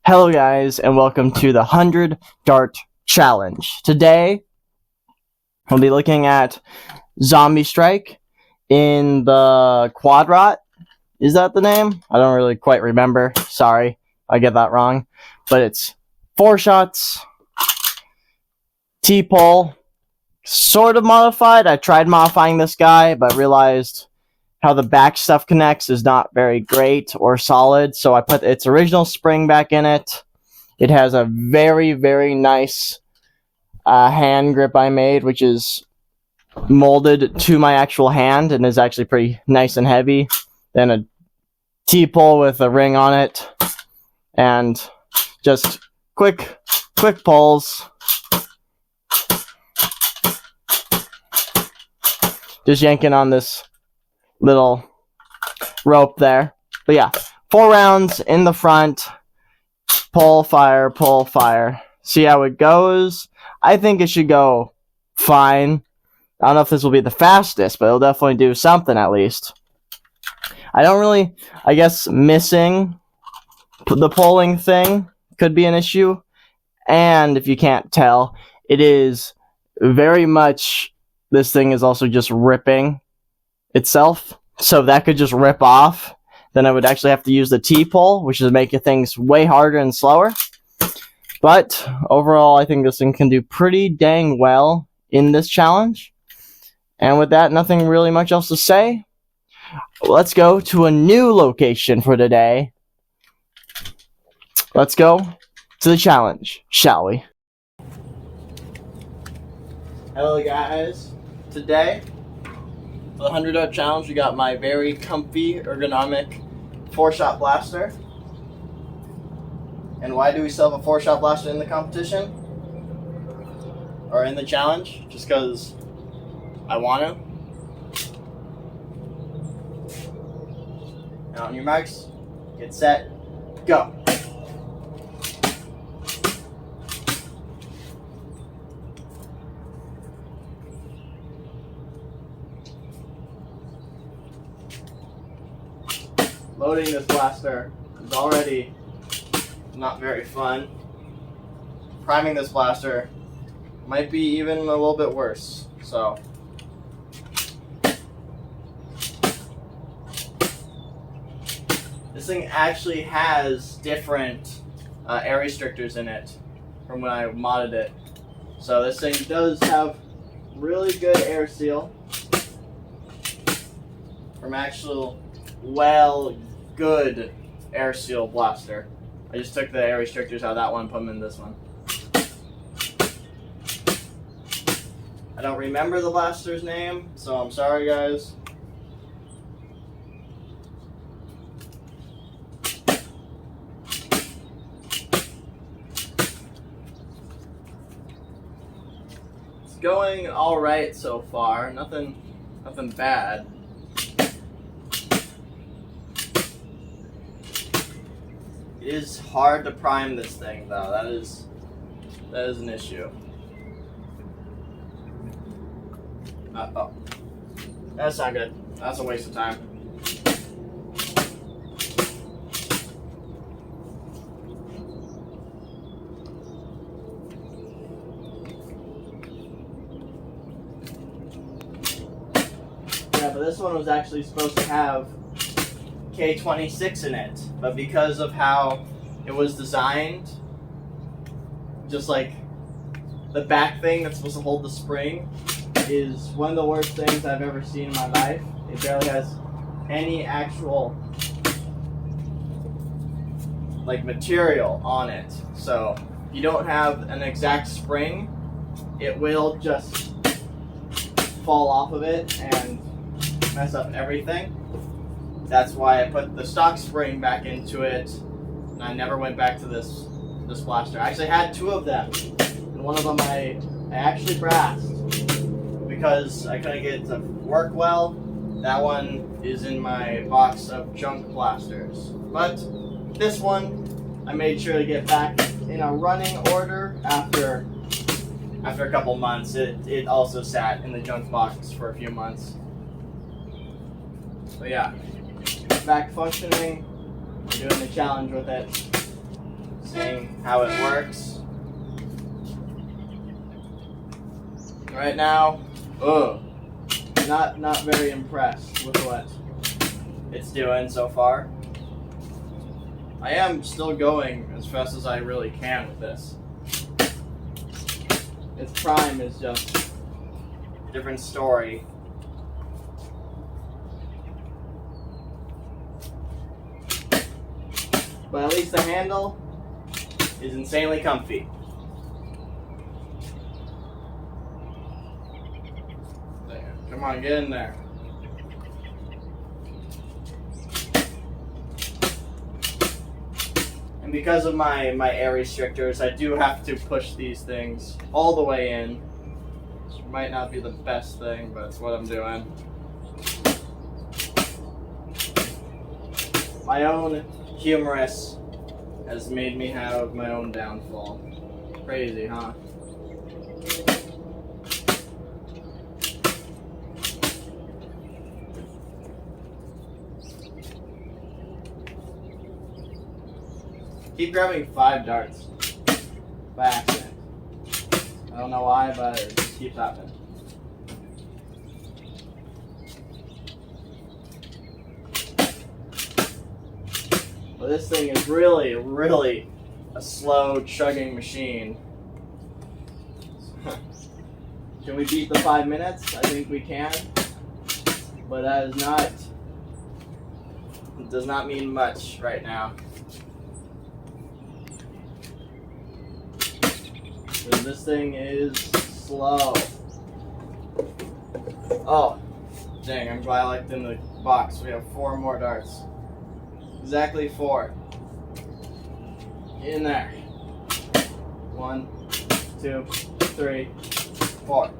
Hello guys, and welcome to the 100 Dart Challenge. Today, we'll be looking at Zombie Strike in the Quadrat. Is that the name? I don't really quite remember. Sorry, I get that wrong. But it's 4 shots, T-pole, sort of modified. I tried modifying this guy, but realized how the back stuff connects is not very great or solid, so I put its original spring back in it. It has a very, very nice hand grip I made, which is molded to my actual hand and is actually pretty nice and heavy. Then a T-pole with a ring on it, and just quick pulls. Just yanking on this little rope there. But yeah, 4 rounds in the front. Pull, fire, pull, fire. See how it goes. I think it should go fine. I don't know if this will be the fastest, but it'll definitely do something at least. I guess missing the pulling thing could be an issue. And if you can't tell, it is very much, this thing is also just ripping itself, so that could just rip off. Then I would actually have to use the T-pole, which is making things way harder and slower. But overall, I think this thing can do pretty dang well in this challenge. And with that, nothing really much else to say. Let's go to a new location for today. Let's go to the challenge, shall we? Hello guys. Today, for the 100 Dart Challenge, we got my very comfy, ergonomic 4-shot blaster. And why do we still have a 4-shot blaster in the competition? Or in the challenge? Just because I want to. Now on your marks, get set, go. Loading this blaster is already not very fun. Priming this blaster might be even a little bit worse. So this thing actually has different air restrictors in it from when I modded it. So this thing does have really good air seal from actual good air seal blaster. I just took the air restrictors out of that one and put them in this one. I don't remember the blaster's name, so I'm sorry guys. It's going alright so far, nothing bad. It is hard to prime this thing though, that is an issue. Oh, that's not good. That's a waste of time. Yeah, but this one was actually supposed to have K26 in it, but because of how it was designed, just like the back thing that's supposed to hold the spring is one of the worst things I've ever seen in my life. It barely has any actual like material on it, so if you don't have an exact spring, it will just fall off of it and mess up everything. That's why I put the stock spring back into it, and I never went back to this blaster. I actually had 2 of them, and one of them I actually brassed because I couldn't get it to work well. That one is in my box of junk blasters. But this one, I made sure to get back in a running order after a couple months. It also sat in the junk box for a few months. So yeah. Back functioning, doing the challenge with it. So showing how it works. Right now, not very impressed with what it's doing so far. I am still going as fast as I really can with this. Its prime is just a different story. But at least the handle is insanely comfy. There. Come on, get in there. And because of my air restrictors, I do have to push these things all the way in. Which might not be the best thing, but it's what I'm doing. My own humorous has made me have my own downfall. Crazy, huh? Keep grabbing 5 darts by accident. I don't know why, but it just keeps happening. Well, this thing is really, really a slow chugging machine. Can we beat the 5 minutes? I think we can. But that is not, it does not mean much right now. This thing is slow. Oh, dang, I'm glad I looked in the box. We have 4 more darts. Exactly 4. Get in there. 1, 2, 3, 4.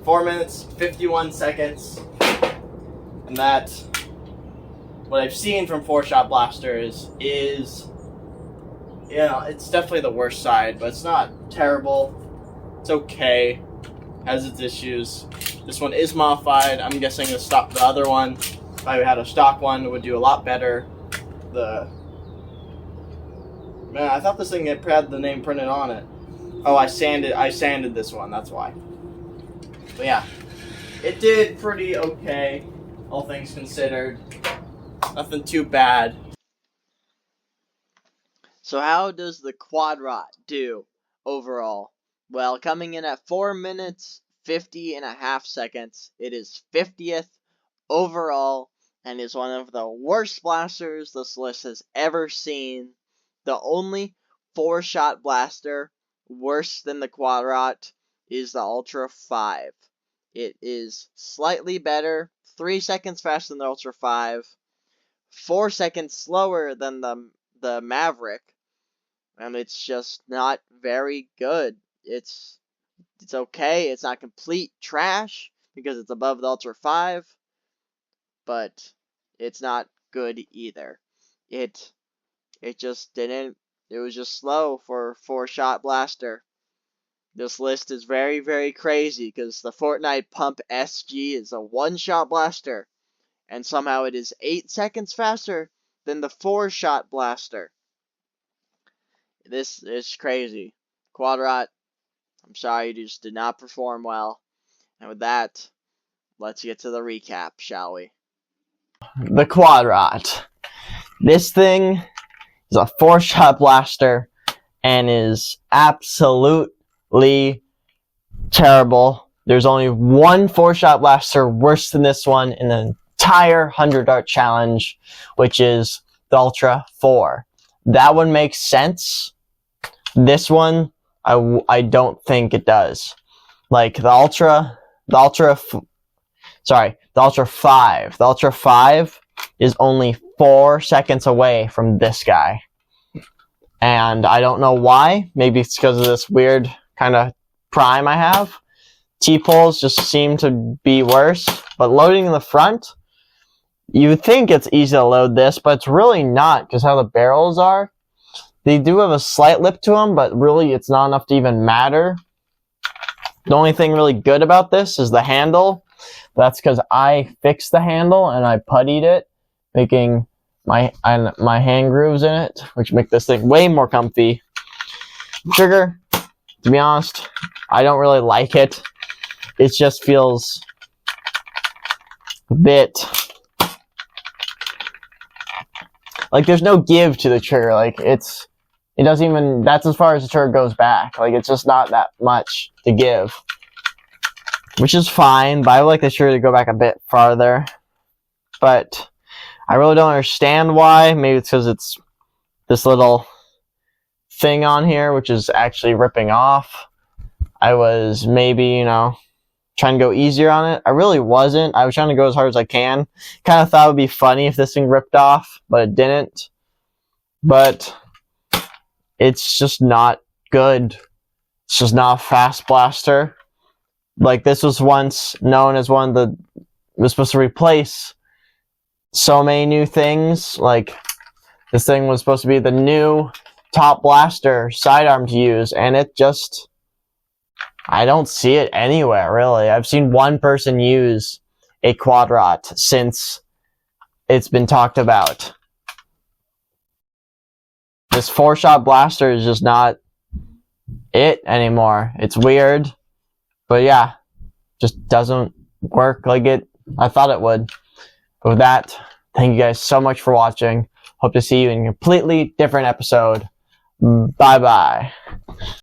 4 minutes, 51 seconds. And that, what I've seen from 4-shot blasters is, you know, it's definitely the worst side, but it's not terrible. It's okay. Has its issues. This one is modified. I'm guessing the other one, if I had a stock one, would do a lot better. Man, I thought this thing had the name printed on it. Oh, I sanded this one, that's why. But yeah, it did pretty okay, all things considered. Nothing too bad. So how does the Quadrat do overall? Well, coming in at 4 minutes, 50.5 seconds, it is 50th overall and is one of the worst blasters this list has ever seen. The only 4-shot blaster worse than the Quadrat is the Ultra 5. It is slightly better, 3 seconds faster than the Ultra 5, 4 seconds slower than the Maverick, and it's just not very good. It's okay. It's not complete trash because it's above the Ultra 5, but it's not good either. It just didn't. It was just slow for a 4-shot blaster. This list is very, very crazy because the Fortnite Pump SG is a 1-shot blaster, and somehow it is 8 seconds faster than the 4-shot blaster. This is crazy. Quadrat, I'm sorry, you just did not perform well. And with that, let's get to the recap, shall we? The Quadrat. This thing is a 4-shot blaster and is absolutely terrible. There's only one 4-shot blaster worse than this one in the entire 100-dart challenge, which is the Ultra 4. That one makes sense. This one, I don't think it does. Like the Ultra 5. The Ultra 5 is only 4 seconds away from this guy. And I don't know why. Maybe it's because of this weird kind of prime I have. T-poles just seem to be worse. But loading in the front, you would think it's easy to load this, but it's really not because how the barrels are. They do have a slight lip to them, but really it's not enough to even matter. The only thing really good about this is the handle. That's because I fixed the handle and I puttied it, making my hand grooves in it, which make this thing way more comfy. Trigger, to be honest, I don't really like it. It just feels a bit like there's no give to the trigger. Like it doesn't even, that's as far as the trigger goes back. Like it's just not that much to give, which is fine, but I would like the trigger to go back a bit farther. But I really don't understand why. Maybe it's because it's this little thing on here, which is actually ripping off. I was maybe, trying to go easier on it. I really wasn't. I was trying to go as hard as I can. Kind of thought it would be funny if this thing ripped off, but it didn't. But it's just not good. It's just not a fast blaster. Like, this was once known as one of the, it was supposed to replace so many new things. Like, this thing was supposed to be the new top blaster sidearm to use, and it just, I don't see it anywhere, really. I've seen one person use a quad rot since it's been talked about. This 4-shot blaster is just not it anymore. It's weird, but yeah, just doesn't work like I thought it would. But with that, thank you guys so much for watching. Hope to see you in a completely different episode. Bye-bye.